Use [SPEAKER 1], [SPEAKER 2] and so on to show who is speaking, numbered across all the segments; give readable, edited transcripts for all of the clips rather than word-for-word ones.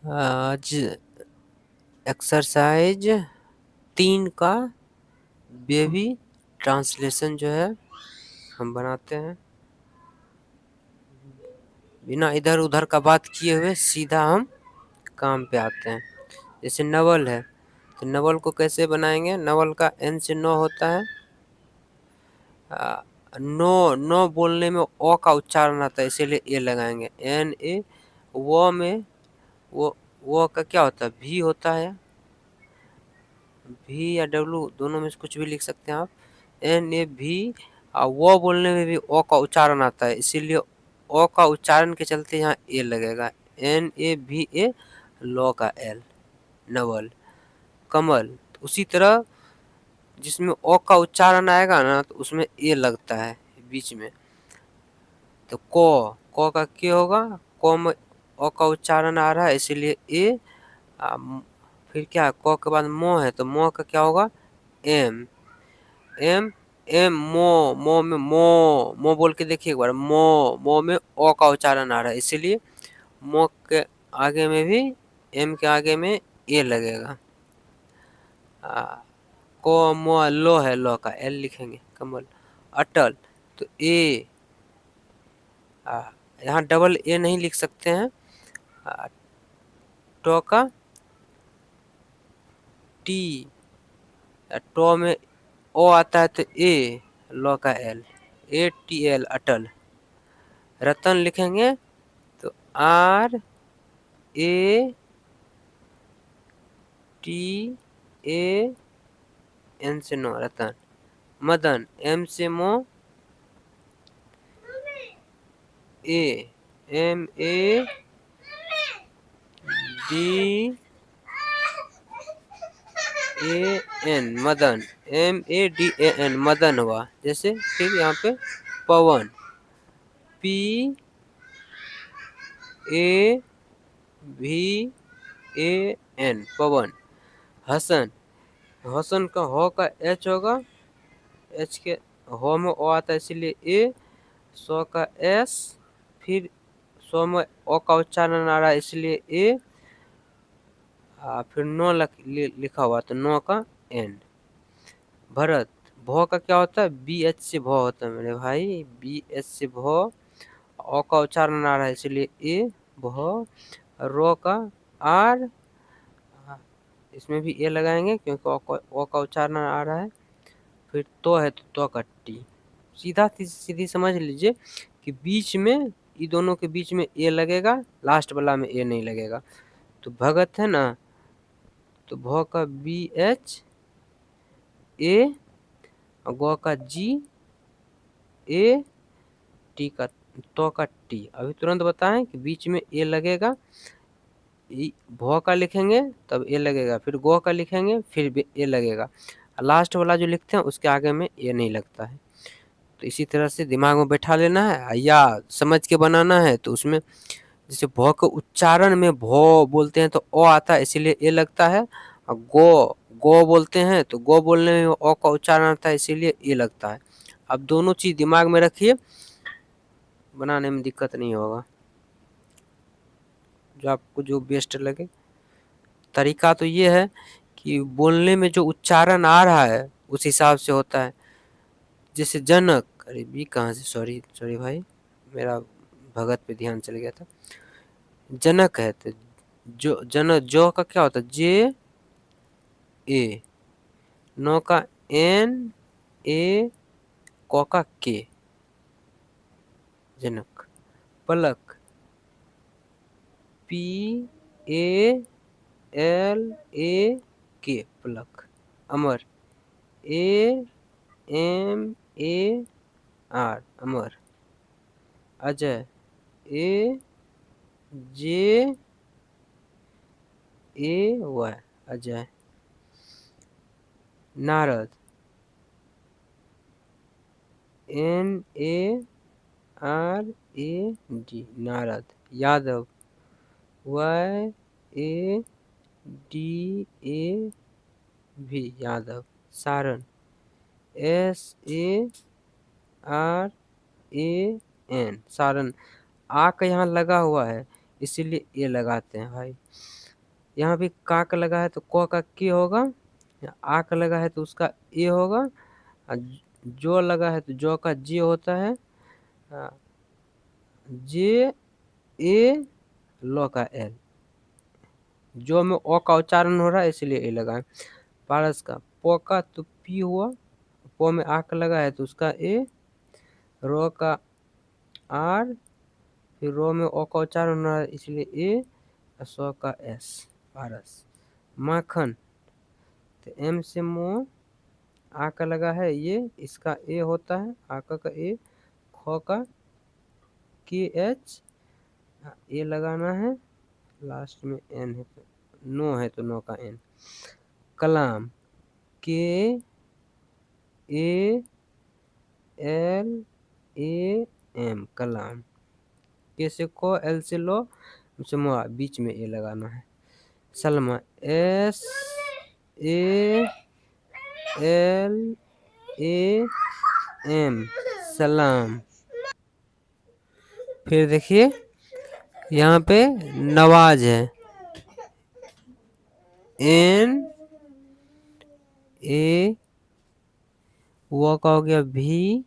[SPEAKER 1] आज एक्सरसाइज 3 का baby translation जो है हम बनाते हैं। बिना इधर उधर का बात किए हुए सीधा हम काम पे आते हैं। जैसे नवल है तो नवल को कैसे बनाएंगे? नवल का एन से नो होता है। नो नो बोलने में ओ का उच्चारण आता है, इसीलिए ए लगाएंगे। एन ए वो में वो का क्या होता है? भी होता है। भी या डब्लू दोनों में से कुछ भी लिख सकते हैं आप। एन ए भी वो बोलने में भी ओ का उच्चारण आता है, इसीलिए ओ का उच्चारण के चलते यहाँ ए लगेगा। एन ए भी ए लो का एल नवल। कमल उसी तरह जिसमें ओ का उच्चारण आएगा ना तो उसमें ए लगता है बीच में। तो को का क्या होगा? को में ओ का उच्चारण आ रहा है इसीलिए ए। फिर क्या है? को के बाद मो है तो मो का क्या होगा? एम। एम एम मो में मो बोल के देखिए एक बार। मो में ओ का उच्चारण आ रहा है इसीलिए मो के आगे में भी एम के आगे में ए लगेगा। को मो लो है, लो का एल लिखेंगे। कमल। अटल तो ए यहाँ डबल ए नहीं लिख सकते हैं। टो का टी, टो में ओ आता है तो ए लो का L, A T L Atal. Ratan लिखेंगे तो R A T A N से नो रतन। मदन एम से मो A M A D A N Madan, M A D A N Madan हुआ। जैसे फिर यहाँ पे पवन पी ए भी ए एन पवन। हसन, हसन का हो का एच होगा, एच के हो में ओ आता है इसीलिए ए। सो का एस, फिर सो में ओ का उच्चारण आ रहा है इसलिए ए। फिर नो लिखा हुआ तो नो का एन। भरत, भो का क्या होता है? बी एच से भो होता है मेरे भाई, बी एच से भो। ओ का उच्चारण आ रहा है इसलिए ए भो। रो का आर, इसमें भी ए लगाएंगे क्योंकि ओ का उच्चारण आ रहा है। फिर तो है तो का टी। सीधा सीधी समझ लीजिए कि बीच में ये दोनों के बीच में ए लगेगा, लास्ट वाला में ए नहीं लगेगा। तो भगत है ना तो भो का बी एच ए, गो का जी ए, टी का तो का टी। अभी तुरंत बताएं कि बीच में ए लगेगा। भो का लिखेंगे तब ए लगेगा, फिर गो का लिखेंगे फिर भी ए लगेगा। लास्ट वाला जो लिखते हैं उसके आगे में ए नहीं लगता है। तो इसी तरह से दिमाग में बैठा लेना है या समझ के बनाना है। तो उसमें जैसे भो के उच्चारण में भो बोलते हैं तो ओ आता है इसीलिए ए लगता है। और गो गो बोलते हैं तो गो बोलने में ओ का उच्चारण आता है इसीलिए ए लगता है। अब दोनों चीज दिमाग में रखिए, बनाने में दिक्कत नहीं होगा। जो आपको जो बेस्ट लगे। तरीका तो ये है कि बोलने में जो उच्चारण आ रहा है उस हिसाब से होता है। जैसे जनक, अरे बी कहाँ से, सॉरी सॉरी भाई, मेरा भगत पे ध्यान चल गया था। जनक है तो जो जन जो का क्या होता है? जे ए। नो का एन ए, को का के जनक। पलक P A L A K Palak. Amar A M A R Amar. Ajay A J A Y Ajay. Narad N A R A D Narad. Yadav Y A D A V Yadav. Saran S A R A N Saran. आ का यहाँ लगा हुआ है इसीलिए ए लगाते हैं भाई। यहाँ भी का का लगा है तो क का के होगा, आ का लगा है तो उसका ए होगा, और जो लगा है तो जो का जे होता है, जे ए लो का एल। जो में ओ का उच्चारण हो रहा है इसलिए ए लगा है। पारस का पो का तो पी हुआ, पो में आ का लगा है तो उसका ए, रो का आर, फिर रो में ओ का उच्चारण हो रहा है इसलिए ए, और सो का एस। पारस माखन तो एम से मो, आ का लगा है ये, इसका ए होता है, आ का ए, खो का के एच, ए लगाना है, लास्ट में एन है तो नो है तो नो का एन। कलाम के ए एल ए एम, कलाम। के से को, एल से लो, से मुआ, बीच में ए लगाना है। Salma S A L A M, सलाम। फिर देखिए यहाँ पे नवाज है, एन ए, वो का हो गया भी,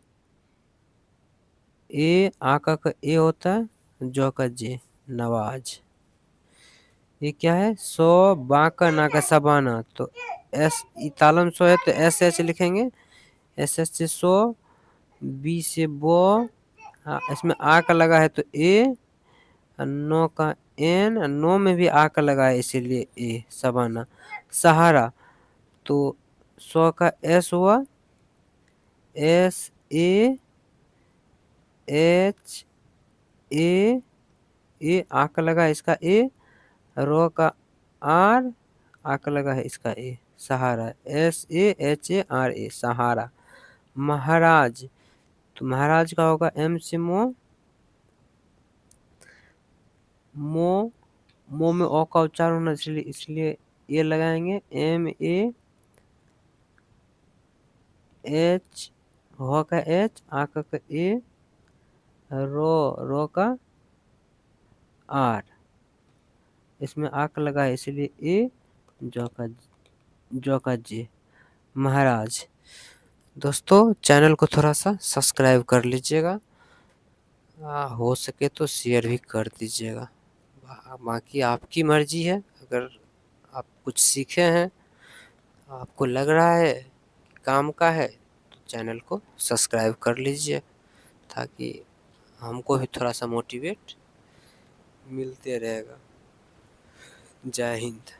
[SPEAKER 1] ए आ का ए होता है, जो का जे, नवाज। ये क्या है, सो बाका ना का सबाना, तो एस तालम सो है तो एस एच लिखेंगे, एस एच से सो, बी से बो, इसमें आ का लगा है तो ए, नो का एन, नो में भी आ का लगा है इसीलिए ए, सबाना। सहारा तो सो का एस हुआ, एस ए एच ए, आ का लगा है इसका ए, रो का आर, आ का लगा है इसका A, Sahara, S A H A R A, Sahara. महाराज तो महाराज का होगा एम से मो, मो, मो में ओ का उच्चारण होना इसलिए ए लगाएंगे, एम ए एच, हो का एच, आ का ए, रो का आर, इसमें आ का लगा है इसलिए ए, जो का जे, महाराज। दोस्तों चैनल को थोड़ा सा सब्सक्राइब कर लीजिएगा, हो सके तो शेयर भी कर दीजिएगा। बाकी आपकी मर्जी है, अगर आप कुछ सीखे हैं, आपको लग रहा है काम का है, तो चैनल को सब्सक्राइब कर लीजिए, ताकि हमको भी थोड़ा सा मोटिवेट मिलते रहेगा। जय हिंद।